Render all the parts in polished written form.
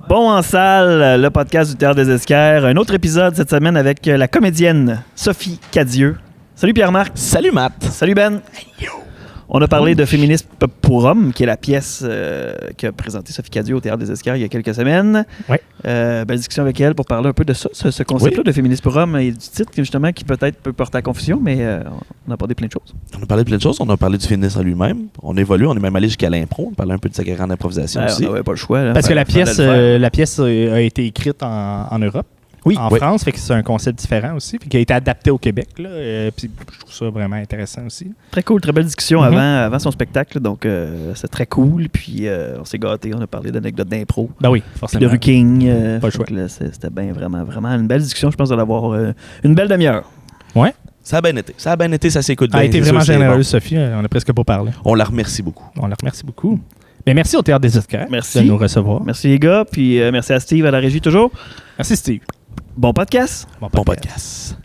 Bon en salle, le podcast du Théâtre des Esquerres. Un autre épisode cette semaine avec la comédienne Sophie Cadieux. Salut Pierre-Marc. Salut Matt. Salut Ben. On a parlé de Féminisme pour hommes, qui est la pièce qu'a présentée Sophie Cadieux au Théâtre des Esquerres il y a quelques semaines. Ouais. Belle discussion avec elle pour parler un peu de ça, ce concept-là de Féminisme pour hommes et du titre justement qui peut-être peut porter à confusion, mais on a abordé plein de choses. On a parlé de plein de choses. On a parlé du féminisme en lui-même. On évolue. On est même allé jusqu'à l'impro. On parlait un peu de sa carrière d'improvisation aussi. On n'avait pas le choix. Là. Parce que la pièce a été écrite en Europe. Oui, en France, fait que c'est un concept différent aussi, puis qui a été adapté au Québec. Là, puis je trouve ça vraiment intéressant aussi. Très cool, très belle discussion avant son spectacle, donc c'est très cool. Puis on s'est gâtés, on a parlé d'anecdotes d'impro. Ben oui, forcément. De Ruking. Pas le choix. C'était bien, vraiment une belle discussion. Je pense d'avoir une belle demi-heure. Ouais. Ça a bien été. Ça s'écoute bien. Elle a été vraiment sûr, généreuse, bon. Sophie. On a presque pas parlé. On la remercie beaucoup. On la remercie beaucoup. Mais merci au Théâtre des Esquerres Merci de nous recevoir. Merci les gars, puis merci à Steve à la régie toujours. Merci Steve. Bon podcast. Bon podcast.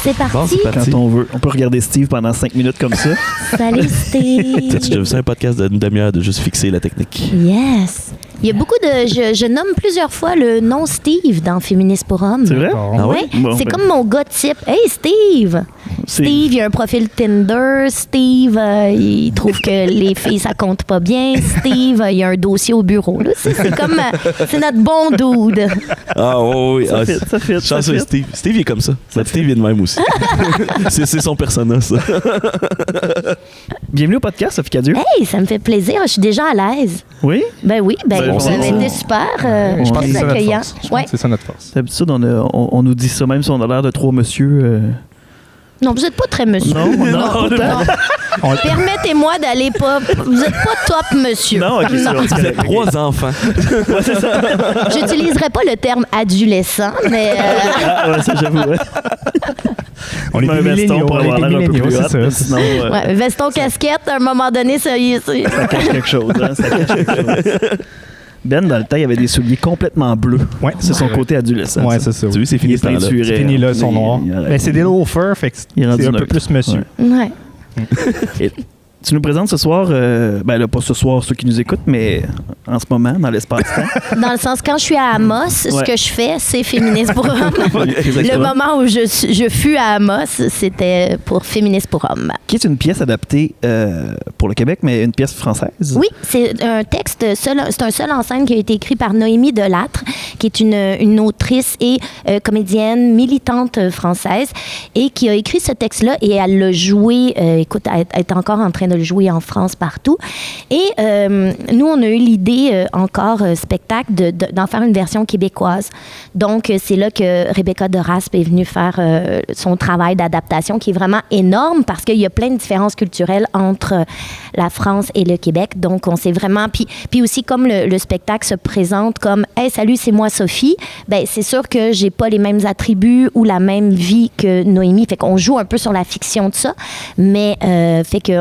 C'est parti. Bon, c'est parti. Quand on veut. On peut regarder Steve pendant 5 minutes comme ça. Salut Steve. T'as-tu déjà vu ça, un podcast d'une demi-heure de juste fixer la technique? Yes. Il y a beaucoup de... Je nomme plusieurs fois le nom Steve dans Féministe pour hommes. C'est vrai? Ah Oui, ouais? Bon, c'est ben. comme mon gars type. Hey Steve! Steve, il a un profil Tinder. Steve, il trouve que les filles, ça compte pas bien. Steve, il a un dossier au bureau. Là. C'est comme... c'est notre bon dude. Ah oui. Ça fit. Chanceux Steve. Steve, il est comme ça. Steve, il est de même aussi. c'est son persona, ça. Bienvenue au podcast, Sophie Cadieux. Hey, ça me fait plaisir. Je suis déjà à l'aise. Oui? Ben oui, Ben, ça avait on- été super. Je pense que c'est Très ça notre accueillant. force. Je pense Ouais. que c'est ça notre force. D'habitude, on nous dit ça même si on a l'air de trois monsieur. Non, vous n'êtes pas très monsieur. Non. Permettez-moi d'aller pas... Vous n'êtes pas top monsieur. Non, ok, c'est bon, c'est correct. 3 enfants. J'utiliserai pas le terme adolescent, mais... Ah, ouais, ça, j'avoue, ouais. On est Un des veston milléniaux. pour On est avoir des l'air un peu milléniaux, plus c'est hot, ça. mais sinon, ouais, veston casquette, à un moment donné, ça y est. ça cache quelque chose. Hein, ça cache quelque chose. Ben, dans le temps, il y avait des souliers complètement bleus. Ouais, C'est son côté adolescent. Ouais, ça. c'est ça. Tu vois, c'est Il fini est ce temps-là. peinturé. C'est fini là, ils sont noirs. Mais c'est des loafers, fait que Il est rendu c'est un peu neutre. plus monsieur. Ouais. Ouais. Et tu nous présentes ce soir, ben là, pas ce soir ceux qui nous écoutent, mais en ce moment, dans l'espace-temps. Dans le sens, quand je suis à Amos, ce Ouais. que je fais, c'est Féministe pour hommes. Le Exactement. moment où je fus à Amos, c'était pour Féministe pour hommes. Qui est une pièce adaptée pour le Québec, mais une pièce française. Oui, c'est un texte, c'est un seul en scène qui a été écrit par Noémie Delattre, qui est une autrice et comédienne militante française, et qui a écrit ce texte-là, et elle l'a joué, écoute, elle est encore en train de le jouer en France partout. Et nous, on a eu l'idée, spectacle, d'en faire une version québécoise. Donc, c'est là que Rebecca de Raspe est venue faire son travail d'adaptation, qui est vraiment énorme, parce qu'il y a plein de différences culturelles entre la France et le Québec. Donc, on s'est vraiment... Puis aussi, comme le spectacle se présente comme « Hey, salut, c'est moi, Sophie », ben c'est sûr que j'ai pas les mêmes attributs ou la même vie que Noémie. Fait qu'on joue un peu sur la fiction de ça, mais fait que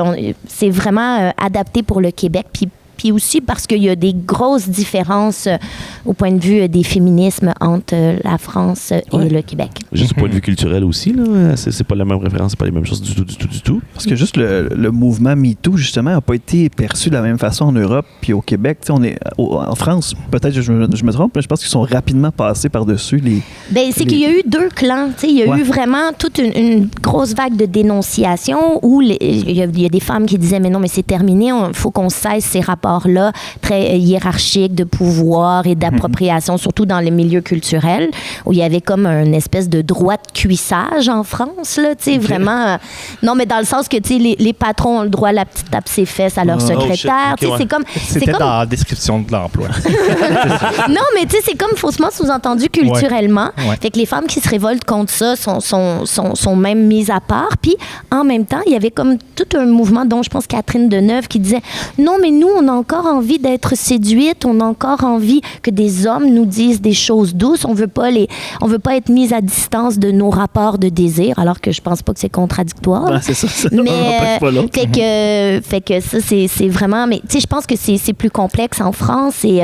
c'est vraiment adapté pour le Québec. Puis aussi parce qu'il y a des grosses différences au point de vue des féminismes entre la France et le Québec. Juste du point de vue culturel aussi, là. C'est pas la même référence, c'est pas les mêmes choses du tout. Parce que juste le mouvement MeToo, justement, n'a pas été perçu de la même façon en Europe puis au Québec. Tu sais, on est en France, peut-être que je me trompe, mais je pense qu'ils sont rapidement passés par-dessus les... Ben, c'est qu'il y a eu deux clans. Tu sais, il y a eu vraiment toute une grosse vague de dénonciation où il y a des femmes qui disaient « Mais non, mais c'est terminé, il faut qu'on cesse ces rapports-là très hiérarchiques de pouvoir et d'appropriation, surtout dans les milieux culturels, où il y avait comme une espèce de droit de cuissage en France, là, tu sais, vraiment... non, mais dans le sens que, tu sais, les patrons ont le droit à la petite tape ses fesses à leur secrétaire. shit. Ok, Tu sais, C'était dans la description de l'emploi. non, mais tu sais, c'est comme faussement sous-entendu culturellement. Ouais. Fait que les femmes qui se révoltent contre ça sont même mises à part. Puis, en même temps, il y avait comme tout un mouvement dont je pense Catherine Deneuve qui disait « Non, mais nous, on a encore envie d'être séduites, on a encore envie que des hommes nous disent des choses douces, on veut pas être mise à distance de nos rapports de désir, alors que je pense pas que c'est contradictoire. Ben, c'est ça. Mais pas l'autre. fait que ça, c'est vraiment... Mais tu sais, je pense que c'est plus complexe en France et...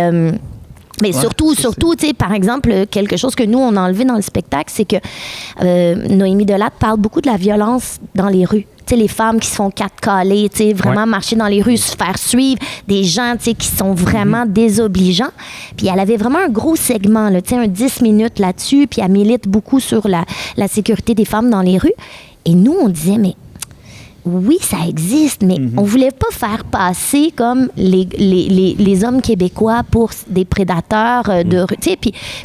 Mais surtout, tu sais, par exemple, quelque chose que nous, on a enlevé dans le spectacle, c'est que Noémie Delattre parle beaucoup de la violence dans les rues. Tu sais, les femmes qui se font catcaller, tu sais, vraiment marcher dans les rues, se faire suivre, des gens, tu sais, qui sont vraiment désobligeants. Puis elle avait vraiment un gros segment, là, tu sais, un 10 minutes là-dessus, puis elle milite beaucoup sur la sécurité des femmes dans les rues. Et nous, on disait, mais oui, ça existe, mais on voulait pas faire passer comme les hommes québécois pour des prédateurs de rue. Tu sais,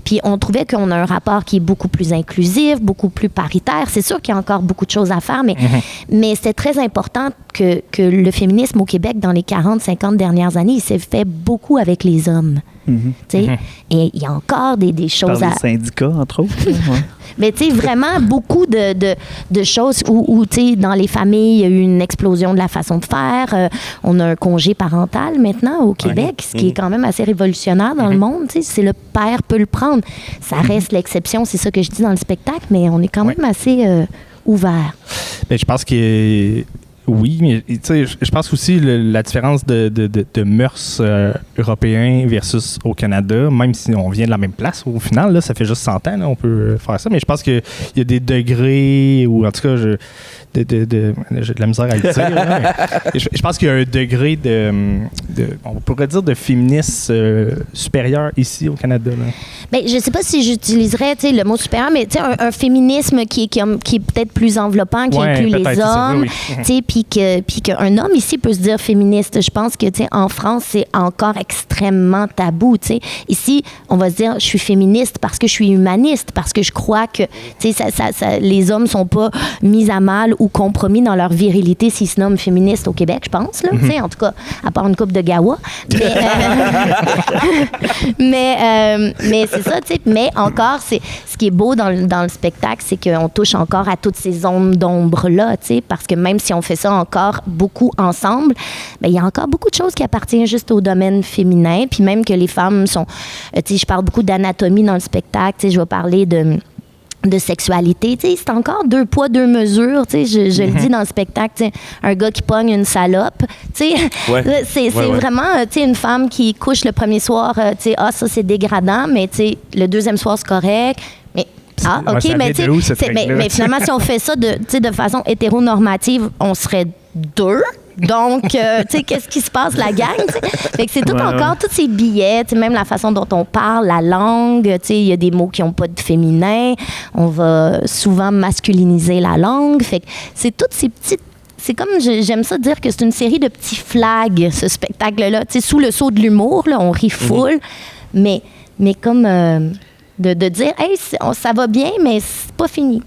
puis on trouvait qu'on a un rapport qui est beaucoup plus inclusif, beaucoup plus paritaire. C'est sûr qu'il y a encore beaucoup de choses à faire, mais c'est très important que le féminisme au Québec, dans les 40-50 dernières années, il s'est fait beaucoup avec les hommes. Tu sais, et il y a encore des choses Par les syndicats, entre autres. Mais tu sais, vraiment beaucoup de choses où tu sais, dans les familles, il y a eu une explosion de la façon de faire. On a un congé parental maintenant au Québec, ce qui est quand même assez révolutionnaire dans le monde. Tu sais, c'est le père peut le prendre. Ça reste l'exception, c'est ça que je dis dans le spectacle, mais on est quand même assez ouvert. Ben, je pense que oui, mais tu sais, je pense aussi la différence de mœurs européens versus au Canada, même si on vient de la même place, au final, là, ça fait juste 100 ans, là, on peut faire ça, mais je pense qu'il y a des degrés, ou en tout cas, j'ai de la misère à le dire, là, mais je pense qu'il y a un degré on pourrait dire de féminisme supérieur ici au Canada. Là. Ben, je sais pas si j'utiliserais le mot supérieur, mais un féminisme qui est peut-être plus enveloppant, qui inclut les hommes, puis qu'un homme ici peut se dire féministe. Je pense que en France, c'est encore extrêmement tabou. T'sais. Ici, on va se dire je suis féministe parce que je suis humaniste, parce que je crois que les hommes sont pas mis à mal ou compromis dans leur virilité s'ils se nomment féministes au Québec, je pense. Là, en tout cas, à part une coupe de gawa. Mais c'est ça, tu sais. Mais encore, ce qui est beau dans le spectacle, c'est qu'on touche encore à toutes ces zones d'ombre-là, tu sais, parce que même si on fait ça encore beaucoup ensemble, il y a encore beaucoup de choses qui appartiennent juste au domaine féminin, puis même que les femmes sont... tu sais, je parle beaucoup d'anatomie dans le spectacle, tu sais, je vais parler de sexualité, tu sais, c'est encore 2 poids, 2 mesures, tu sais, je le dis dans le spectacle, tu sais, un gars qui pogne une salope, tu sais, c'est vraiment, tu sais, une femme qui couche le premier soir, tu sais, ça c'est dégradant, mais tu sais, le deuxième soir c'est correct, mais OK, mais tu sais, mais finalement si on fait ça de façon hétéronormative, on serait 2. Donc, tu sais, qu'est-ce qui se passe, la gang? T'sais? Fait que c'est tout encore, tous ces billets, même la façon dont on parle, la langue, tu sais, il y a des mots qui n'ont pas de féminin. On va souvent masculiniser la langue. Fait que c'est toutes ces petites... C'est comme, j'aime ça dire que c'est une série de petits flags, ce spectacle-là. Tu sais, sous le sceau de l'humour, là, on rit full, mais comme de dire, hey, ça va bien, mais c'est pas fini.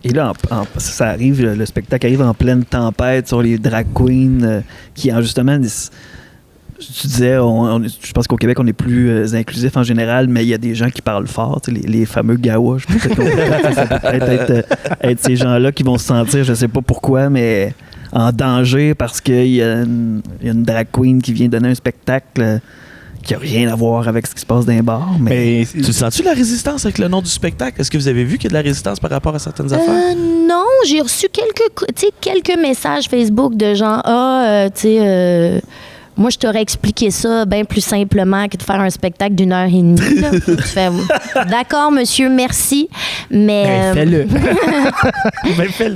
Et là, ça arrive, le spectacle arrive en pleine tempête sur les drag queens qui, justement, tu disais, je pense qu'au Québec, on est plus inclusif en général, mais il y a des gens qui parlent fort, les fameux gawas. Je pense que ça peut peut-être être ces gens-là qui vont se sentir, je sais pas pourquoi, mais en danger parce qu'il y a une drag queen qui vient donner un spectacle qui n'a rien à voir avec ce qui se passe dans les bars. Mais tu sens-tu la résistance avec le nom du spectacle? Est-ce que vous avez vu qu'il y a de la résistance par rapport à certaines affaires? Non, j'ai reçu quelques messages Facebook de gens, tu sais... moi, je t'aurais expliqué ça bien plus simplement que de faire un spectacle d'1h30. Là. Tu fais, d'accord, monsieur, merci. Mais fais-le.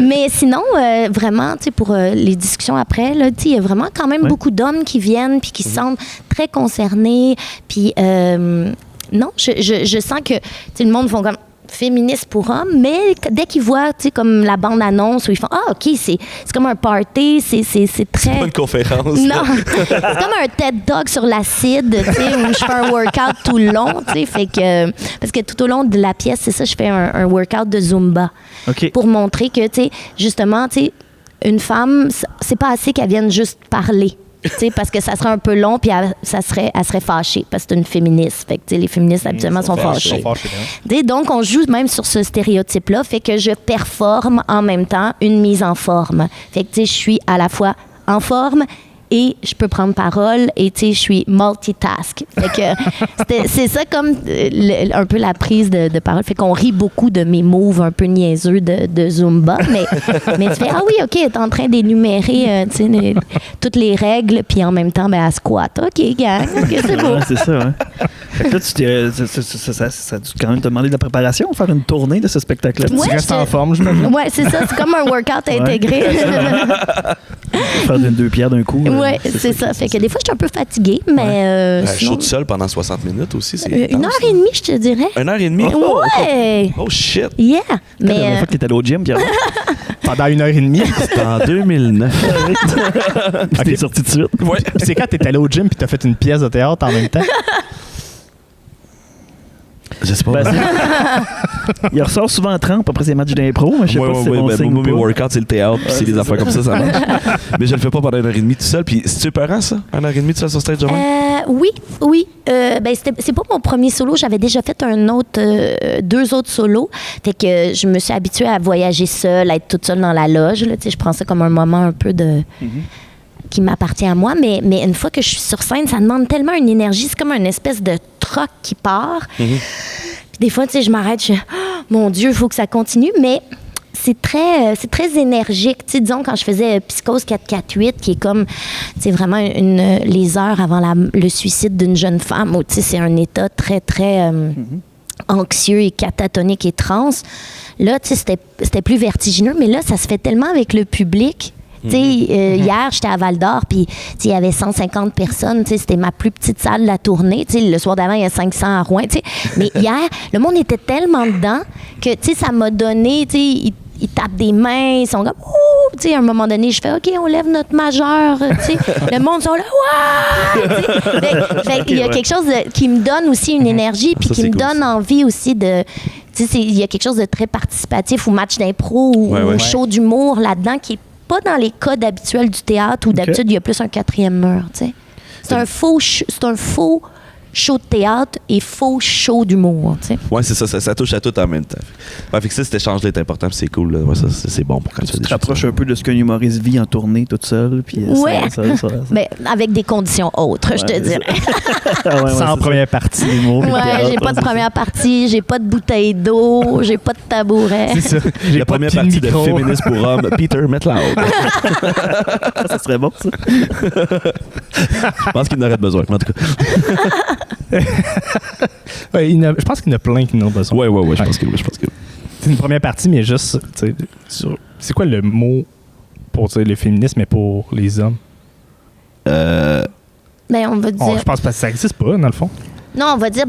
Mais sinon, vraiment, tu sais, pour les discussions après, là, tu sais, il y a vraiment quand même beaucoup d'hommes qui viennent puis qui se sentent très concernés. Puis, non, je sens que, tu sais, le monde font comme féministe pour hommes, mais dès qu'ils voient, tu sais, comme la bande-annonce où ils font « Ah, OK, c'est comme un party, c'est très... » C'est pas une conférence. Non, c'est comme un TED Talk sur l'acide, tu sais, où je fais un workout tout le long, tu sais, fait que... Parce que tout au long de la pièce, c'est ça, je fais un workout de Zumba. OK. Pour montrer que, tu sais, justement, tu sais, une femme, c'est pas assez qu'elle vienne juste parler. Parce que ça serait un peu long, puis elle serait fâchée, parce que c'est une féministe. Fait que les féministes, habituellement, sont fâchées. Donc, on joue même sur ce stéréotype-là, fait que je performe en même temps une mise en forme. Fait que, je suis à la fois en forme et je peux prendre parole et tu sais, je suis multitask. Fait que c'est ça comme un peu la prise de parole. Fait qu'on rit beaucoup de mes moves un peu niaiseux de Zumba, mais tu fais, ah oui, OK, elle est en train d'énumérer tu sais, toutes les règles, puis en même temps, ben, elle squatte. OK, gang, OK, c'est beau. Ouais, c'est ça, ouais. Fait que là, ça a dû quand même te demander de la préparation, faire une tournée de ce spectacle-là. Ouais, Tu restes en forme, je me dis. Ouais, c'est ça. C'est comme un workout intégré. Faire 2 pierres d'un coup. Ouais, c'est ça. Fait que des fois, je suis un peu fatiguée, mais sinon, Chaud tout seul pendant 60 minutes aussi, c'est 1 heure et demie, je te dirais. 1 heure et demie? Ouais. Oh shit! Yeah. La dernière Mais fois que t'étais allé au gym, Pierre. Pendant 1 heure et demie. C'était en 2009. T'es sorti de suite. Ouais. C'est quand t'es allé au gym puis t'as fait une pièce de théâtre en même temps. Je sais pas. Ben, il ressort souvent en trempe après ses matchs d'impro, mais je sais pas si c'est bon signe ou mes pas. workouts, c'est le théâtre, puis c'est des affaires comme ça marche. Mais je le fais pas pendant 1 heure et demie tout seul. Puis c'est-tu peurant, ça? 1 heure et demie tout seul sur stage de même? oui. Ben, c'est pas mon premier solo. J'avais déjà fait 2 autres solos. Fait que je me suis habituée à voyager seule, à être toute seule dans la loge. Là. Je prends ça comme un moment un peu de... qui m'appartient à moi, mais une fois que je suis sur scène, ça demande tellement une énergie. C'est comme une espèce de troc qui part. Puis des fois, tu sais, je m'arrête, je dis oh, mon Dieu, il faut que ça continue, mais c'est très énergique. Tu sais, disons, quand je faisais Psychose 448, qui est comme, c'est vraiment les heures avant le suicide d'une jeune femme, où, tu sais, c'est un état très, très anxieux et catatonique et trans. Là, tu sais, c'était plus vertigineux, mais là, ça se fait tellement avec le public. Tu sais, hier, j'étais à Val-d'Or, puis il y avait 150 personnes. Tu sais, c'était ma plus petite salle de la tournée. Tu sais, le soir d'avant, il y a 500 à Rouen. Tu sais. Mais hier, le monde était tellement dedans que, tu sais, ça m'a donné, tu sais, ils tapent des mains, ils sont comme, ouh, tu sais, à un moment donné, je fais, OK, on lève notre majeur, tu sais. Le monde sont là, waouh! Fait il y a quelque chose qui me donne aussi une énergie, puis qui me donne envie aussi de. Tu sais, il y a quelque chose de très participatif ou match d'impro ou show d'humour là-dedans qui est pas dans les codes habituels du théâtre où d'habitude il y a plus un 4e mur, tu sais. C'est un faux show de théâtre et faux show d'humour, tu sais. Ouais, c'est ça touche à tout en même temps. Ouais, fait que ça, cet échange-là est important, puis c'est cool. Là. Ouais, ça, c'est bon pour quand tu fais Tu des te rapproches un peu de ce qu'un humoriste vit en tournée toute seule. Puis ça. Mais avec des conditions autres, je te dirais. Sans première partie. Ouais, j'ai pas de première partie, j'ai pas de bouteille d'eau, j'ai pas de tabouret. C'est ça. La première partie de Féministe pour hommes, Peter Metloud. Ça serait bon, ça. Je pense qu'il en aurait besoin, mais en tout cas. Je pense qu'il y en a plein qui en ont besoin. Ouais, je pense que oui. C'est une première partie, mais juste, tu sais, c'est quoi le mot pour le féminisme, mais pour les hommes? Ben, on va dire... je pense pas que ça existe pas, dans le fond. Non, on va dire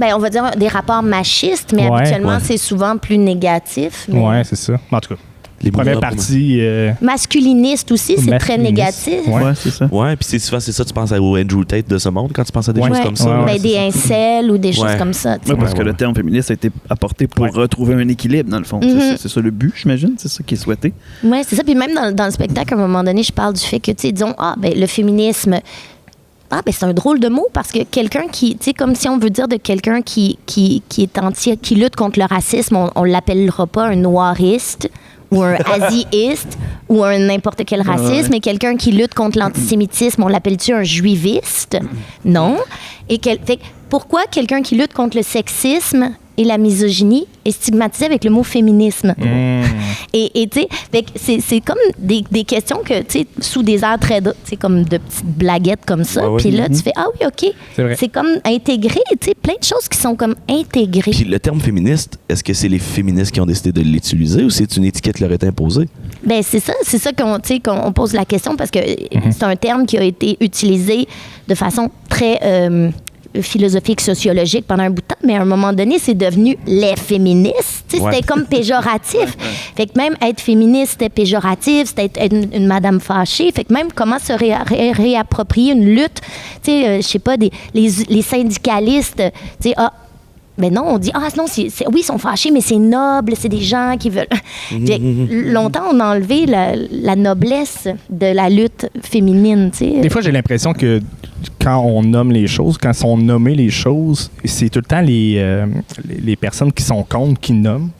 des rapports machistes, mais habituellement, c'est souvent plus négatif. Mais... Ouais, c'est ça. En tout cas, les premières parties... Masculiniste aussi, c'est très négatif. Ouais, c'est ça. Ouais, puis c'est souvent, c'est ça, tu penses au Andrew Tate de ce monde quand tu penses à des choses comme ça. Ben, des incels ou des choses comme ça. Oui, parce que le terme féministe a été apporté pour retrouver un équilibre, dans le fond. C'est ça le but, j'imagine? C'est ça qui est souhaité? Oui, c'est ça. Puis même dans le spectacle, à un moment donné, je parle du fait que, tu sais, disons, le féminisme... c'est un drôle de mot parce que quelqu'un qui, tu sais, comme si on veut dire de quelqu'un qui est qui lutte contre le racisme, on l'appellera pas un noiriste ou un asiiste ou un n'importe quel racisme, mais quelqu'un qui lutte contre l'antisémitisme, on l'appelle-tu un juiviste? Non. Pourquoi quelqu'un qui lutte contre le sexisme et la misogynie est stigmatisé avec le mot féminisme? Et tu sais, c'est comme des questions que, tu sais, sous des airs très, tu sais, comme de petites blaguettes comme ça. Puis là, tu fais, ah oui, OK. C'est comme intégré, tu sais, plein de choses qui sont comme intégrées. Puis le terme féministe, est-ce que c'est les féministes qui ont décidé de l'utiliser ou c'est une étiquette qui leur est imposée? Ben c'est ça qu'on pose la question parce que c'est un terme qui a été utilisé de façon très philosophique, sociologique pendant un bout de temps, mais à un moment donné, c'est devenu les féministes. C'était comme péjoratif. Fait que même être féministe, c'était péjoratif, c'était être une madame fâchée. Fait que même comment se réapproprier une lutte, tu sais, je sais pas, les syndicalistes, tu sais, ben non, on dit, non, oui, ils sont fâchés, mais c'est noble, c'est des gens qui veulent... Longtemps, on a enlevé la noblesse de la lutte féminine, tu sais. Des fois, j'ai l'impression que quand on nomme les choses, quand sont nommées les choses, c'est tout le temps les personnes qui sont contre qui nomment.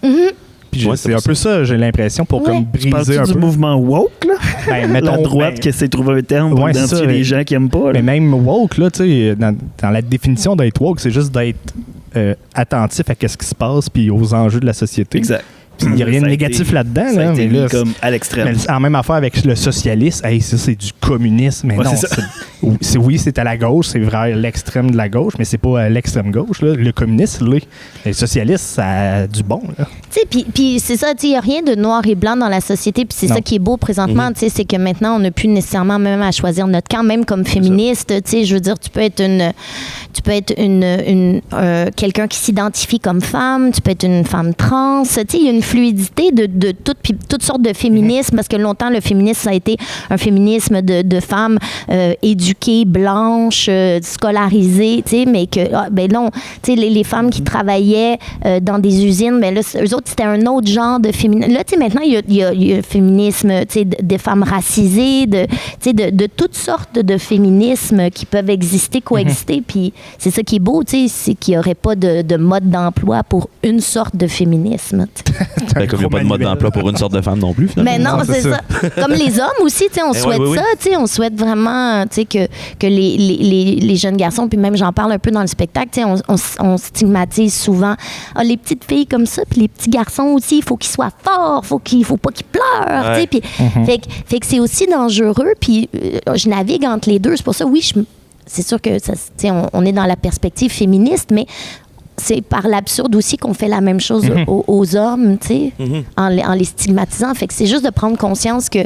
Puis Ouais, c'est un peu ça, j'ai l'impression, pour comme briser Parles-tu un du peu. mouvement woke, là? Ben, mettons, La droite qui essaie de trouver un terme pour Ouais, c'est identifier ça, les gens qui aiment pas. là. Mais même woke, là, tu sais, dans la définition d'être woke, c'est juste d'être attentif à ce qui se passe puis aux enjeux de la société. Exact. Il n'y a rien Ça de a négatif été- là-dedans. Ça a Là, été mais là, mis comme à l'extrême. mais en même affaire avec le socialisme, hey, ça c'est du communisme. Mais Ouais, non, c'est ça. oui, c'est à la gauche, c'est vers l'extrême de la gauche, mais c'est pas à l'extrême gauche. Là. Le communisme, là, le socialiste, ça a du bon. Là. Tu sais, puis c'est ça, tu sais, il n'y a rien de noir et blanc dans la société, puis c'est Non. ça qui est beau présentement, tu sais, c'est que maintenant, on n'a plus nécessairement même à choisir notre camp, même comme féministe, tu sais, je veux dire, tu peux être quelqu'un qui s'identifie comme femme, tu peux être une femme trans, tu sais, il y a une fluidité de toutes sortes de féminisme, parce que longtemps, le féminisme, ça a été un féminisme de femmes éduquées, blanches, scolarisées, tu sais, mais que, ben non, tu sais, les femmes qui travaillaient dans des usines, ben là, eux autres, c'était un autre genre de féminisme. Là, tu sais, maintenant, il y a le féminisme, tu sais, des femmes racisées, tu sais, de toutes sortes de féminismes qui peuvent exister, coexister, puis c'est ça qui est beau, tu sais, c'est qu'il n'y aurait pas de mode d'emploi pour une sorte de féminisme. Ben, comme il n'y a pas de mode d'emploi pour une sorte de femme non plus, finalement. Mais non, Non, c'est c'est ça. Comme les hommes aussi, tu sais, on souhaite oui. ça, tu sais, on souhaite vraiment, tu sais, que les jeunes garçons, puis même j'en parle un peu dans le spectacle, tu sais, on stigmatise souvent les petites filles comme ça, puis les petits garçons aussi, il faut qu'ils soient forts, faut pas qu'ils pleurent, tu sais, puis fait que c'est aussi dangereux, puis je navigue entre les deux, c'est pour ça, oui, c'est sûr que ça, tu sais, on est dans la perspective féministe, mais c'est par l'absurde aussi qu'on fait la même chose aux hommes, tu sais, en les stigmatisant. Fait que c'est juste de prendre conscience que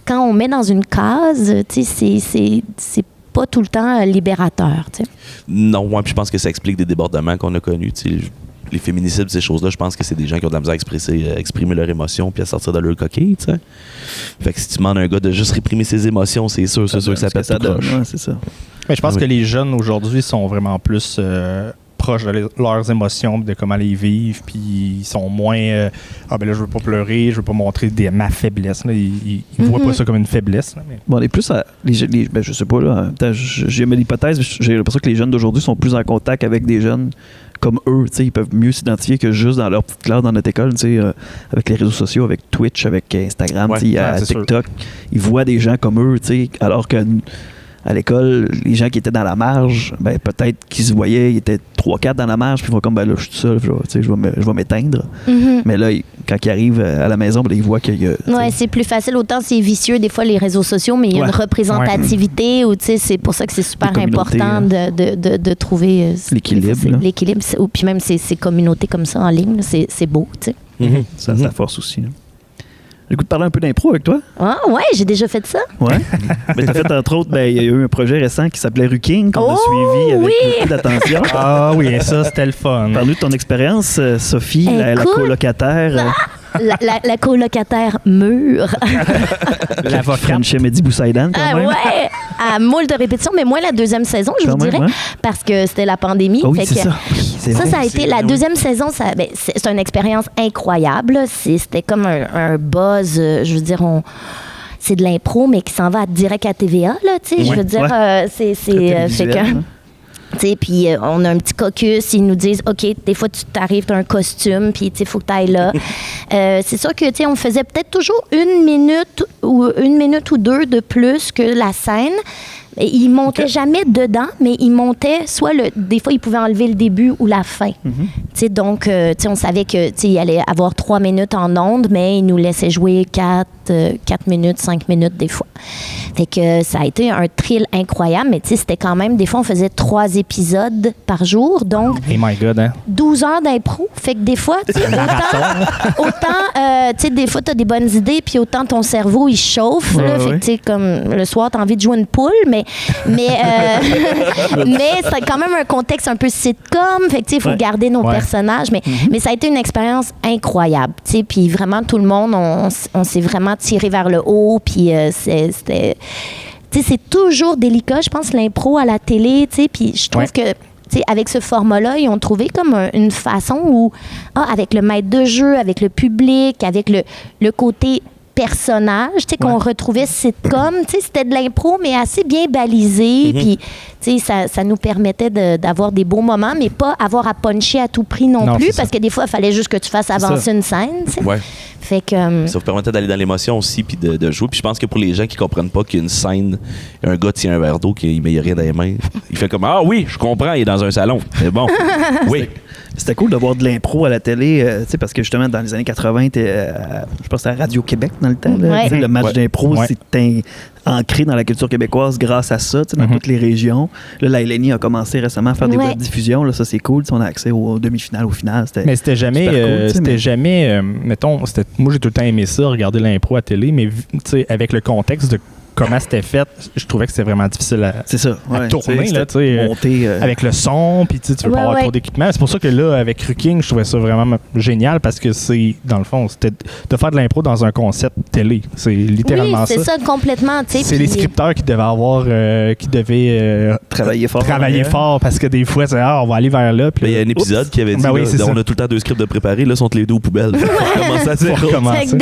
quand on met dans une case, tu sais, c'est pas tout le temps libérateur, tu sais. Non, ouais, puis je pense que ça explique des débordements qu'on a connus. Tu sais, les féminicides, ces choses-là, je pense que c'est des gens qui ont de la misère à exprimer leurs émotions puis à sortir de leur coquille, tu sais. Fait que si tu demandes à un gars de juste réprimer ses émotions, c'est sûr que ça pète tout croche. Ouais, c'est ça. Mais je pense Oui. que les jeunes aujourd'hui sont vraiment plus proches de leurs émotions, de comment les vivent, puis ils sont moins ben là je veux pas pleurer, je veux pas montrer ma faiblesse. Là. Ils voient pas ça comme une faiblesse. Là, mais... Bon, on est plus à. Ben, je sais pas, là. En même temps, j'ai mis l'hypothèse, mais j'ai l'impression que les jeunes d'aujourd'hui sont plus en contact avec des jeunes comme eux. Tu sais, ils peuvent mieux s'identifier que juste dans leur petite classe dans notre école, tu sais, avec les réseaux sociaux, avec Twitch, avec Instagram, Ouais, tu sais, à c'est TikTok. Ils voient des gens comme eux, tu sais, alors que. À l'école, les gens qui étaient dans la marge, ben peut-être qu'ils se voyaient, ils étaient 3-4 dans la marge, puis ils vont comme, ben là, je suis tout seul, je vais m'éteindre. Mais là, quand ils arrivent à la maison, ben, ils voient qu'il y a... Ouais, c'est plus facile. Autant c'est vicieux, des fois, les réseaux sociaux, mais il y a une représentativité où, tu sais, c'est pour ça que c'est super important de trouver l'équilibre. L'équilibre. Ou puis même ces communautés comme ça en ligne, là, c'est beau, tu sais. Ça force aussi. Là. J'ai le goût de parler un peu d'impro avec toi. Ah ouais, j'ai déjà fait ça. Ouais. Mais t'as fait, entre autres, il y a eu un projet récent qui s'appelait Ruking, qu'on a suivi avec beaucoup d'attention. Ah oui, ça, c'était le fun. Parle-nous de ton expérience, Sophie, la Écoute, colocataire. La colocataire mûre. L'avocate. Frenchie Mehdi Boussaïdan, quand même. Ouais, à moult de répétitions, mais moins la deuxième saison, je vous dirais, parce que c'était la pandémie. Oh oui, fait c'est que ça. Oui, ça a été la deuxième saison. C'est une expérience incroyable. C'était comme un buzz. Je veux dire, c'est de l'impro, mais qui s'en va direct à TVA. Là, tu sais, je veux dire, c'est fait que. Puis on a un petit caucus, ils nous disent OK, des fois tu t'arrives, tu as un costume, puis il faut que tu ailles là. C'est sûr que on faisait peut-être toujours une minute ou deux de plus que la scène. Il montait jamais dedans, mais il montait soit des fois il pouvait enlever le début ou la fin. Donc on savait que il allait avoir 3 minutes en ondes, mais il nous laissait jouer 4 minutes, 5 minutes des fois. Fait que ça a été un thrill incroyable, mais c'était quand même, des fois on faisait 3 épisodes par jour, donc Oh my God, hein? 12 heures d'impro. Fait que des fois, autant des fois, tu as des bonnes idées, puis autant ton cerveau, il chauffe. Là, fait que, comme le soir, tu as envie de jouer une poule, mais c'est quand même un contexte un peu sitcom. Fait que, il faut garder nos personnages. Mais ça a été une expérience incroyable. Puis vraiment, tout le monde, on s'est vraiment tiré vers le haut. Puis c'était... c'est toujours délicat, je pense, l'impro à la télé. Puis je trouve que... avec ce format-là, ils ont trouvé comme une façon où, avec le maître de jeu, avec le public, avec le côté personnages, tu sais, qu'on retrouvait sitcom. Tu sais, c'était de l'impro, mais assez bien balisé. Puis, tu sais, ça nous permettait d'avoir des beaux moments, mais pas avoir à puncher à tout prix non plus, parce que des fois, il fallait juste que tu fasses avancer une scène. Tu sais. Ouais. Fait que, ça vous permettait d'aller dans l'émotion aussi puis de jouer. Puis je pense que pour les gens qui comprennent pas qu'il y a une scène, un gars tient un verre d'eau, qu'il met rien dans les mains, il fait comme ah oui, je comprends, il est dans un salon. C'est bon. Oui. C'était cool de voir de l'impro à la télé, tu sais, parce que justement, dans les années 80, je pense que c'était à Radio-Québec dans le temps. Là, Ouais. le match d'impro, c'était ancré dans la culture québécoise grâce à ça, tu sais, dans toutes les régions. Là, la LNI a commencé récemment à faire des web diffusions. Là, ça, c'est cool. On a accès aux demi-finales, au final. Mais c'était jamais, mettons, moi, j'ai tout le temps aimé ça, regarder l'impro à télé, mais tu sais, avec le contexte de comment c'était fait, je trouvais que c'était vraiment difficile à tourner, là, monter, avec le son, puis tu veux pas avoir trop d'équipement. C'est pour ça que là, avec Ruking, je trouvais ça vraiment génial parce que c'est, dans le fond, c'était de faire de l'impro dans un concept télé. C'est littéralement ça. Oui, c'est ça, complètement. C'est les scripteurs qui devaient travailler fort parce que des fois, on va aller vers là. Il y a un épisode qui avait dit on a tout le temps 2 scripts de préparer, là, sont les 2 aux poubelles. Des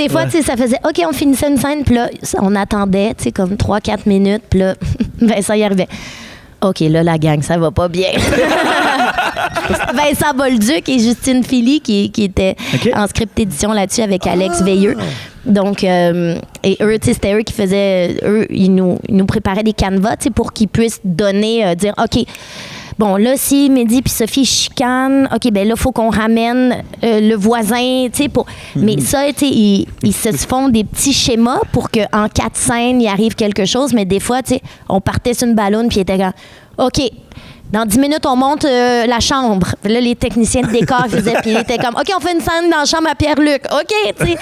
fois, ça faisait OK, on finissait une scène, puis là, on attendait, tu sais, comme 3-4 minutes, puis là, Vincent y arrivait. OK, là, la gang, ça va pas bien. Vincent Bolduc et Justine Philly qui étaient en script édition là-dessus avec Alex Veilleux. Donc, et eux, c'était eux qui faisaient... Eux, ils nous préparaient des canevas, pour qu'ils puissent donner, dire, OK, bon, là, si Mehdi puis Sophie chicanent, OK, ben là, il faut qu'on ramène le voisin, tu sais, pour... Mais ça, tu sais, ils se font des petits schémas pour qu'en 4 scènes, il arrive quelque chose. Mais des fois, tu sais, on partait sur une ballonne puis il était comme, OK, dans 10 minutes, on monte la chambre. Là, les techniciens de décor faisaient, puis ils étaient comme, OK, on fait une scène dans la chambre à Pierre-Luc. OK, tu sais.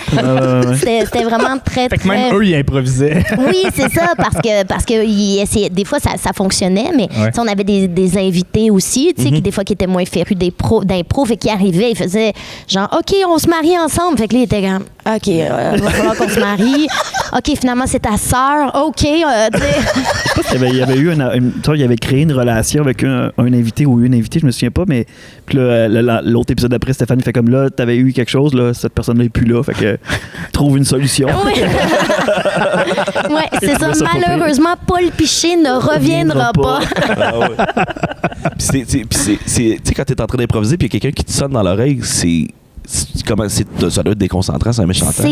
C'était vraiment très, fait que même eux, ils improvisaient. Oui, c'est ça, parce que ils essayaient, des fois, ça fonctionnait, mais on avait des invités aussi, tu sais, qui des fois qui étaient moins férus d'impro, fait qu'ils arrivaient, ils faisaient genre, OK, on se marie ensemble. Fait que là, ils étaient comme, OK, il va falloir qu'on se marie. OK, finalement, c'est ta sœur. OK, tu sais. Il y avait eu il avait créé une relation avec un invité ou une invitée, je me souviens pas, mais puis là, l'autre épisode d'après, Stéphane fait comme là, t'avais eu quelque chose, là, cette personne-là est plus là, fait que trouve une solution. Oui, c'est ça. Malheureusement, Paul Piché ne reviendra pas. Puis tu sais, quand t'es en train d'improviser, puis il y a quelqu'un qui te sonne dans l'oreille, ça doit être déconcentrant, c'est un méchant temps.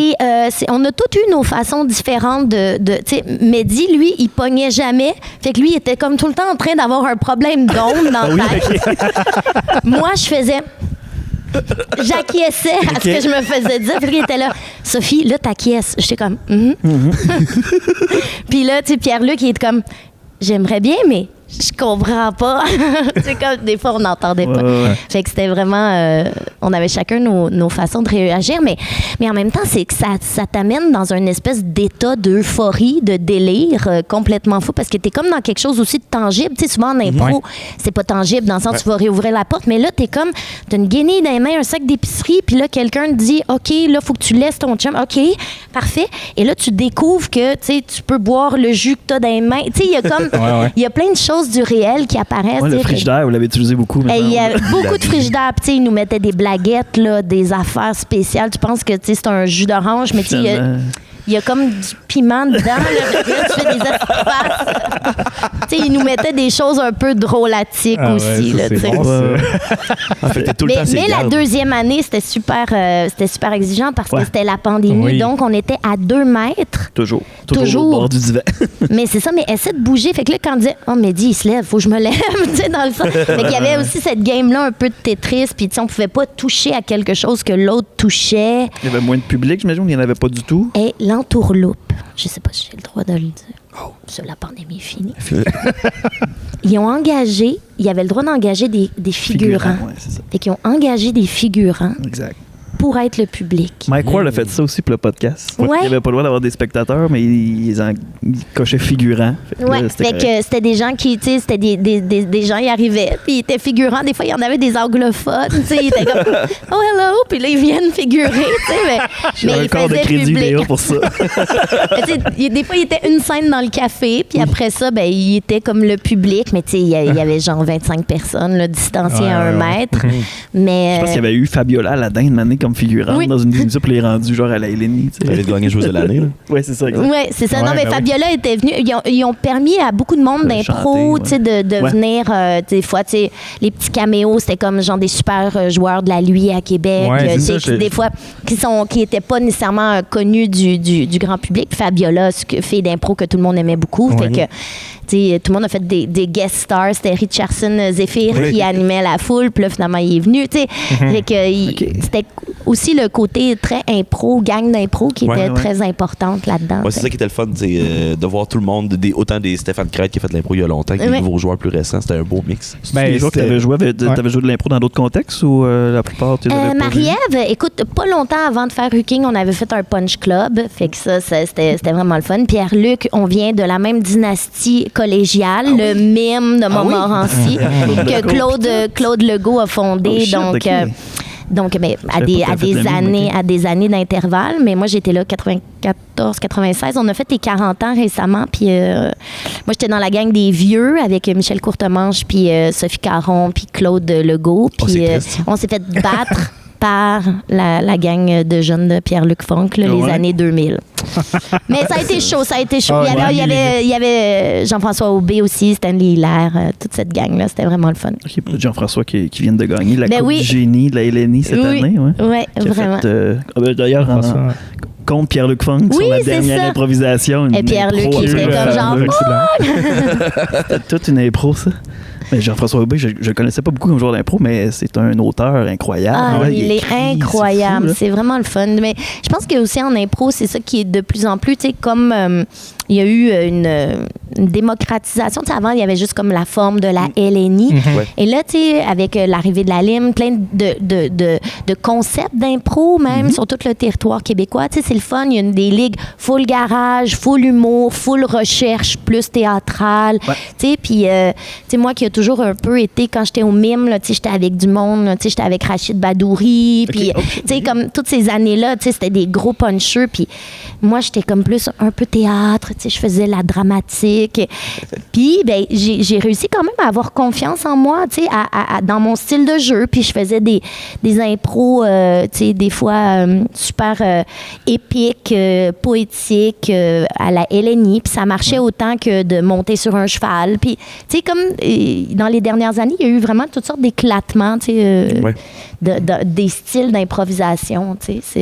On a toutes eu nos façons différentes de tu sais, Mehdi, lui, il pognait jamais. Fait que lui, il était comme tout le temps en train d'avoir un problème d'onde dans la tête. Moi, je faisais... J'acquiesçais à ce que je me faisais dire. Puis il était là, Sophie, là, t'acquiesces. J'étais comme, Puis là, tu sais, Pierre-Luc, il est comme, j'aimerais bien, mais je comprends pas. C'est comme des fois, on n'entendait pas. Fait que c'était vraiment... on avait chacun nos façons de réagir, mais en même temps, c'est que ça t'amène dans une espèce d'état d'euphorie, de délire complètement fou, parce que t'es comme dans quelque chose aussi de tangible. Tu sais, souvent en impro, c'est pas tangible dans le sens où tu vas réouvrir la porte, mais là, t'as une guenille dans les mains, un sac d'épicerie, puis là, quelqu'un te dit, OK, là, faut que tu laisses ton chum. OK, parfait. Et là, tu découvres que, tu sais, tu peux boire le jus que t'as dans les mains. Tu sais, il y a comme... Il y a plein de choses du réel qui apparaissent. Le frigidaire, vous l'avez utilisé beaucoup. Il y a beaucoup de frigidaire. Puis, ils nous mettaient des blaguettes, là, des affaires spéciales. Tu penses que c'est un jus d'orange, mais il y a comme du piment dedans. Là, tu fais des espaces. Ils nous mettaient des choses un peu drôlatiques aussi. Là, mais la deuxième année, c'était super exigeant parce que c'était la pandémie. Donc, on était à 2 mètres. Toujours au bord du divan. Mais c'est ça, mais essaie de bouger. Fait que là, quand on disait, oh, Mehdi, il se lève, faut que je me lève, tu sais, dans le sens. Fait qu'il y avait aussi cette game-là, un peu de Tetris, puis tu sais, on pouvait pas toucher à quelque chose que l'autre touchait. Il y avait moins de public, j'imagine, il n'y en avait pas du tout. Et l'entourloupe, je sais pas si j'ai le droit de le dire. Sur la pandémie est finie. Ils avaient le droit d'engager des figurants. C'est ça. Fait qu'ils ont engagé des figurants. Exact. Pour être le public. Mike Ward a fait ça aussi pour le podcast. Ouais. Il n'avait pas le droit d'avoir des spectateurs, mais il cochait figurants. Fait que c'était des gens qui, tu sais, c'était des gens, ils arrivaient, puis ils étaient figurants. Des fois, il y en avait des anglophones, tu sais, ils étaient comme « Oh, hello! » Puis là, ils viennent figurer, tu sais, mais un ils corps de faisaient crédit public. vidéo pour ça. Des fois, il était une scène dans le café, puis après ça, ben, il était comme le public, mais tu sais, il y avait genre 25 personnes là, distanciées à 1 mètre. Mais, je pense qu'il y avait eu Fabiola Ladin une année comme figurante dans une émission, puis elle est rendue genre à la LNI. Elle vient de gagner joueuse de l'année. Oui, c'est ça. Oui, c'est ça. Ouais, non, mais ben Fabiola était venue. Ils ont permis à beaucoup de monde d'impro chanter, de venir. Des fois, les petits caméos, c'était comme genre des super joueurs de la Lui à Québec. Ouais, c'est ça, des fois, qui n'étaient pas nécessairement connus du grand public. Fabiola, fille d'impro que tout le monde aimait beaucoup. Fait que, tout le monde a fait des guest stars. C'était Richardson Zephyr qui animait la foule. Puis là, finalement, il est venu. Fait que c'était aussi le côté très impro, gang d'impro qui était très importante là-dedans. Ouais, c'est ça qui était le fun, de voir tout le monde, autant des Stéphane Crête qui a fait de l'impro il y a longtemps que des nouveaux joueurs plus récents. C'était un beau mix. Les jours que tu avais joué de l'impro dans d'autres contextes ou la plupart tu l'avais pas vu? Marie-Ève, écoute, pas longtemps avant de faire Ruking, on avait fait un punch club. Fait que ça c'était vraiment le fun. Pierre-Luc, on vient de la même dynastie collégiale, le mime de Montmorency que Claude Legault a fondé. Donc, mais à des années d'intervalle. Mais moi, j'étais là 94, 96. On a fait les 40 ans récemment. Puis moi, j'étais dans la gang des vieux avec Michel Courtemanche, puis Sophie Caron, puis Claude Legault. Puis on s'est fait battre par la gang de jeunes de Pierre-Luc Funk, les années 2000. Mais ça a été chaud. Il y avait Jean-François Aubé aussi, Stanley Hilaire, toute cette gang-là. C'était vraiment le fun. Jean-François qui vient de gagner la Coupe du Génie de la LNI cette année. Oui, vraiment. D'ailleurs, contre Pierre-Luc Funk sur la dernière improvisation. Et Pierre-Luc, il était comme genre... C'était toute une impro, ça. Mais Jean-François Aubé, je ne connaissais pas beaucoup comme joueur d'impro, mais c'est un auteur incroyable. Il est incroyable. C'est vraiment le fun. Mais je pense que aussi en impro, c'est ça qui est de plus en plus, comme il y a eu une démocratisation. Avant, il y avait juste comme la forme de la LNI. Et là, avec l'arrivée de la LIM, plein de concepts d'impro même sur tout le territoire québécois. C'est le fun. Il y a des ligues full garage, full humour, full recherche, plus théâtrale. Puis, moi qui ai toujours un peu été, quand j'étais au mime, j'étais avec du monde, j'étais avec Rachid Badouri. Puis, comme toutes ces années-là, c'était des gros punchers. Puis, moi, j'étais comme plus un peu théâtre. Je faisais la dramatique. Puis, j'ai réussi quand même à avoir confiance en moi, dans mon style de jeu. Puis, je faisais des impros, des fois super épiques, poétiques à la LNI. Puis, ça marchait autant que de monter sur un cheval. Puis, comme dans les dernières années, il y a eu vraiment toutes sortes d'éclatements, des styles d'improvisation.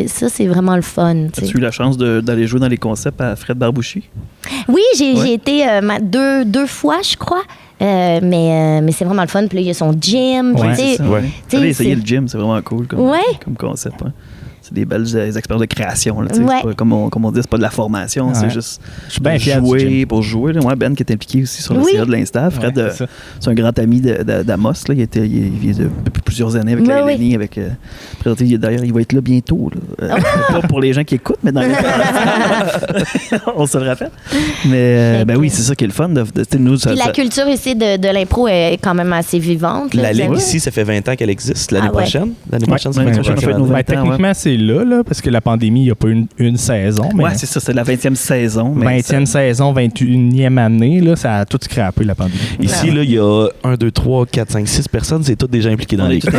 Ça, c'est vraiment le fun. As-tu eu la chance d'aller jouer dans les concepts à Fred Barbouchi? Oui, j'ai été deux fois, je crois. Mais c'est vraiment le fun. Puis là, il y a son gym. J'avais essayé le gym, c'est vraiment cool comme concept. C'est des belles experts de création. Là, c'est pas, comme on dit, c'est pas de la formation, c'est juste jouer pour jouer. Là. Ben qui est impliqué aussi sur le CA de l'Insta. Fred, c'est un grand ami d'Amos. Là. Il vient depuis plusieurs années avec la LNI. D'ailleurs, il va être là bientôt. Là. Pas pour les gens qui écoutent, mais dans les on se le rappelle. Mais oui, c'est ça qui est le fun. La culture ici de l'impro est quand même assez vivante. La Ligue ici, ça fait 20 ans qu'elle existe. L'année prochaine, ça fait techniquement, c'est là, parce que la pandémie, il n'y a pas une saison. Oui, c'est ça, c'est la 20e saison. 20e saison, 21e année, là, ça a tout scrappé, la pandémie. Ici, là, il y a 1, 2, 3, 4, 5, 6 personnes, c'est toutes déjà impliquées dans l'équipe.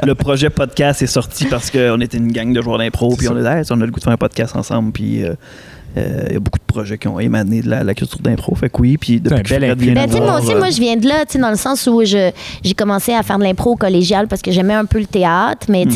Le projet podcast est sorti parce qu'on était une gang de joueurs d'impro, puis on a le goût de faire un podcast ensemble, puis... il y a beaucoup de projets qui ont émané de la culture d'impro. Fait que oui, puis depuis moi je viens de là, dans le sens où j'ai commencé à faire de l'impro au collégial parce que j'aimais un peu le théâtre, mais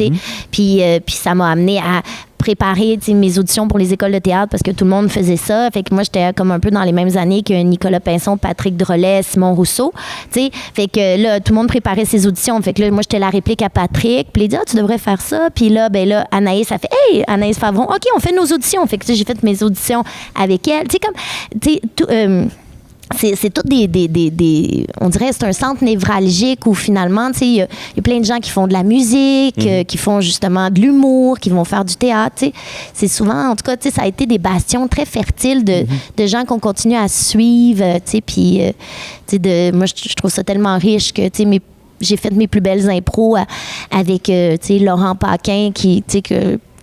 puis ça m'a amené à préparer mes auditions pour les écoles de théâtre parce que tout le monde faisait ça. Fait que moi, j'étais comme un peu dans les mêmes années que Nicolas Pinson, Patrick Drolet, Simon Rousseau. T'sais. Fait que là, tout le monde préparait ses auditions. Fait que là, moi, j'étais la réplique à Patrick. Puis il dit, tu devrais faire ça. Puis là, Anaïs a fait, hey, Anaïs Favron, OK, on fait nos auditions. Fait que j'ai fait mes auditions avec elle. C'est tout on dirait c'est un centre névralgique où finalement, il y a plein de gens qui font de la musique, qui font justement de l'humour, qui vont faire du théâtre. C'est souvent, en tout cas, ça a été des bastions très fertiles de gens qu'on continue à suivre. Puis, moi, je trouve ça tellement riche que, j'ai fait mes plus belles impros avec Laurent Paquin qui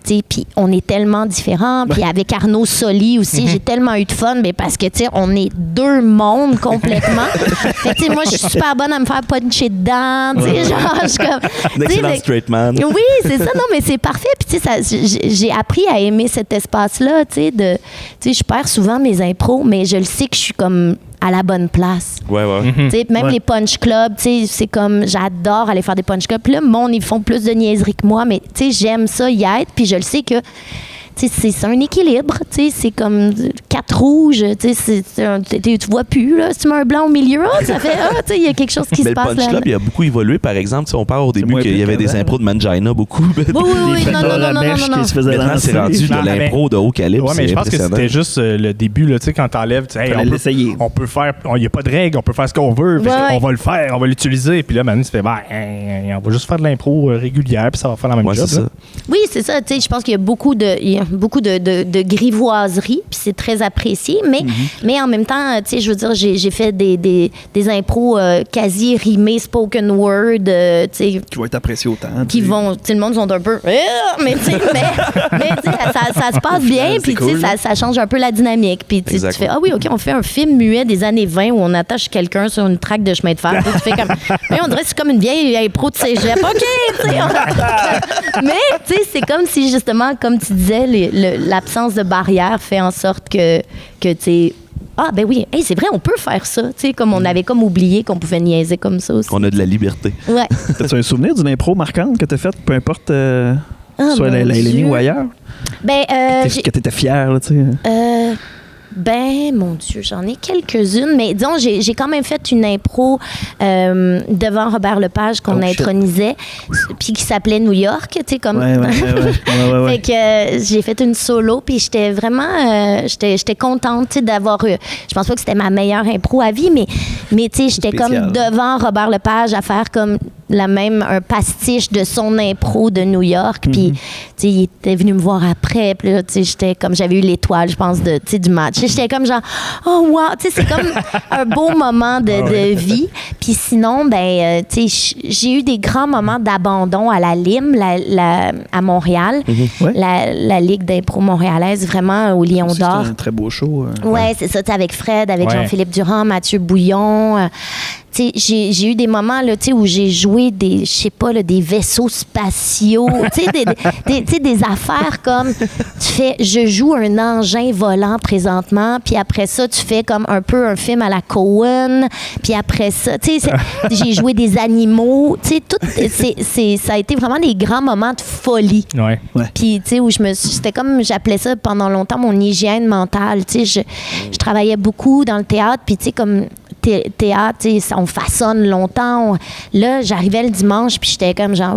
Puis on est tellement différents. Puis avec Arnaud Soli aussi, j'ai tellement eu de fun, mais parce que, tu sais, on est deux mondes complètement. Fait que, tu sais, moi, je suis super bonne à me faire puncher dedans. Tu sais, genre, je suis comme... Un excellent straight man. Oui, c'est ça. Non, mais c'est parfait. Puis, tu sais, j'ai appris à aimer cet espace-là, tu sais, tu sais, je perds souvent mes impros, mais je le sais que je suis comme à la bonne place. Ouais. Tu sais, même les punch clubs, tu sais, c'est comme, j'adore aller faire des punch clubs. Puis là, ils font plus de niaiseries que moi, mais tu sais, j'aime ça y être. Puis je le sais que, tu sais, c'est un équilibre. Tu sais, c'est comme 4 rouges. Tu sais, tu vois plus, là. Si tu mets un blanc au milieu, ça fait, tu sais, il y a quelque chose qui se passe là. Mais le punch club, il a beaucoup évolué. Par exemple, si on parle au début qu'il y avait des impros de Mangina beaucoup. Oui, non. Maintenant, c'est rendu de l'impro de haut calibre. Ouais, mais je pense que c'était juste le début, là, tu sais, quand t'enlèves, on peut faire, il n'y a pas de règles, on peut faire ce qu'on veut, on va le faire, on va l'utiliser. Puis là, maintenant, tu fais, on va juste faire de l'impro régulière, puis ça va faire la même job. Oui, c'est ça. Tu sais, je pense qu'il y a beaucoup de grivoiserie, puis c'est très apprécié, mais en même temps, tu sais, je veux dire, j'ai fait des impros quasi rimés, spoken word, tu sais. Qui vont être appréciés autant. Qui vont, tu sais, le monde sont un peu, mais tu sais, ça se passe bien, puis tu sais, ça change un peu la dynamique, puis tu fais, ah oui, OK, on fait un film muet des années 20 où on attache quelqu'un sur une traque de chemin de fer, puis tu fais comme, mais on dirait que c'est comme une vieille impro de cégep, OK, tu sais, mais tu sais, c'est comme si justement, comme tu disais, l'absence de barrière fait en sorte que tu sais, ah ben oui, hey, c'est vrai, on peut faire ça, tu sais, comme on avait comme oublié qu'on pouvait niaiser comme ça aussi. On a de la liberté. Ouais. As-tu un souvenir d'une impro marquante que tu as faite, peu importe, soit la LNI ou ailleurs? Ben, que tu étais fière, là, tu sais. Ben, mon Dieu, j'en ai quelques-unes, mais disons, j'ai quand même fait une impro devant Robert Lepage qu'on intronisait, puis qui s'appelait New York, tu sais, comme... Ouais. Fait que j'ai fait une solo, puis j'étais vraiment... j'étais contente, tu sais, d'avoir... je pense pas que c'était ma meilleure impro à vie, mais tu sais, j'étais comme devant Robert Lepage à faire comme un pastiche de son impro de New York, puis, tu sais, il était venu me voir après, puis là, tu sais, j'étais comme... J'avais eu l'étoile, je pense, du match. J'étais comme genre, oh wow, tu sais, c'est comme un beau moment de vie. Puis sinon, ben, tu sais, j'ai eu des grands moments d'abandon à la LIM, à Montréal, la Ligue d'impro montréalaise, vraiment au Lion d'Or. C'est un très beau show. Ouais, c'est ça, tu sais, avec Fred, avec Jean-Philippe Durand, Mathieu Bouillon. Tu sais, j'ai eu des moments là, tu sais, où j'ai joué des, je sais pas, là, des vaisseaux spatiaux, tu sais, des affaires comme, tu fais, je joue un engin volant présentement, puis après ça, tu fais comme un peu un film à la Coen, puis après ça, tu sais, j'ai joué des animaux, tu sais, tout, ça a été vraiment des grands moments de folie. Ouais. Puis, tu sais, où c'était comme, j'appelais ça pendant longtemps mon hygiène mentale, tu sais, je travaillais beaucoup dans le théâtre, puis tu sais, comme théâtre, on façonne longtemps. Là, j'arrivais le dimanche, puis j'étais comme genre,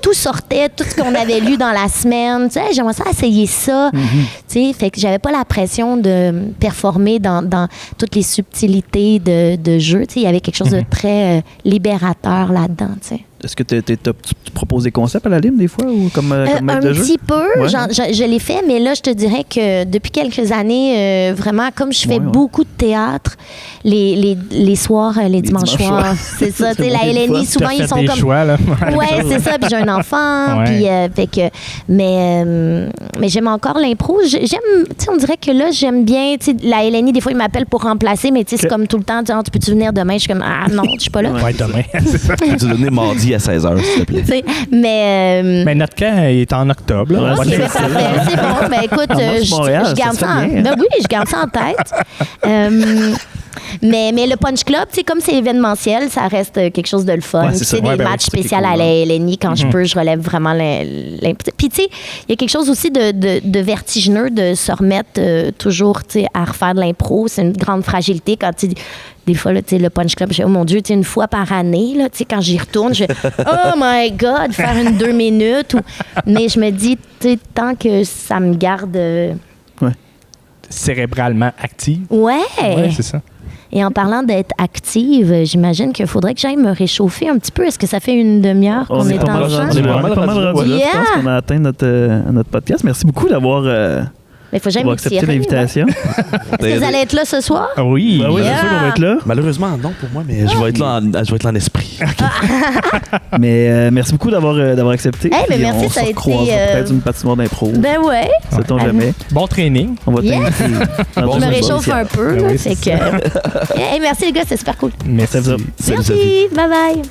tout sortait, tout ce qu'on avait lu dans la semaine. Tu sais, j'aimerais ça essayer ça. Tu sais, fait que j'avais pas la pression de performer dans toutes les subtilités de jeu. Tu sais, il y avait quelque chose de très libérateur là-dedans, tu sais. Est-ce que tu proposes des concepts à la LIM des fois ou comme maître de jeu? Un petit peu. Ouais. Je l'ai fait, mais là, je te dirais que depuis quelques années, vraiment, comme je fais beaucoup de théâtre, les soirs, les dimanches soirs, c'est ça. Tu sais, la LNI, souvent, ils sont comme... choix, là. Ouais, c'est ça. Puis j'ai un enfant. Puis, fait que... Mais j'aime encore l'impro. Tu sais, on dirait que là, j'aime bien... Tu sais, la LNI, des fois, ils m'appellent pour remplacer, mais tu sais, c'est comme tout le temps, tu peux-tu venir demain? Je suis comme, ah non, je suis pas là. Ouais, demain. Peux-tu donner mardi à 16h, s'il te plaît? Mais notre camp est en octobre. Là. Okay, c'est parfait. C'est bon. Ben écoute, je garde ça je garde ça en tête. Mais le Punch Club, comme c'est événementiel, ça reste quelque chose de le fun. C'est des matchs spéciaux à la LNI. Quand je peux, je relève vraiment Puis, tu sais, il y a quelque chose aussi de vertigineux de se remettre toujours à refaire de l'impro. C'est une grande fragilité quand des fois, là, le Punch Club, je dis, oh mon Dieu, une fois par année, là, quand j'y retourne, je fais, oh my God, faire une 2 minutes. Mais je me dis, tant que ça me garde... cérébralement active. Ouais, c'est ça. Et en parlant d'être active, j'imagine qu'il faudrait que j'aille me réchauffer un petit peu. Est-ce que ça fait une demi-heure qu'on est ensemble? On est pas mal rendu là. Je pense qu'on a atteint notre podcast. Merci beaucoup d'avoir... Mais il faut jamais On va me tirer. accepter l'invitation. Est-ce que vous allez être là ce soir? Ah oui. Ben oui, c'est Yeah. sûr qu'on va être là. Malheureusement, non pour moi, mais je vais être là en esprit. Mais merci beaucoup d'avoir accepté. Hey, mais Puis merci, on ça se a été, recroisera peut-être une patinoire d'impro. Ben ouais. Sait-on jamais. Bon training. On va Yes. t'inviter. Je me réchauffe un peu. Ben Là, oui, fait c'est que... Hey, merci les gars, c'est super cool. Merci. Ça vous a- Salut, Sophie. Merci. Bye bye.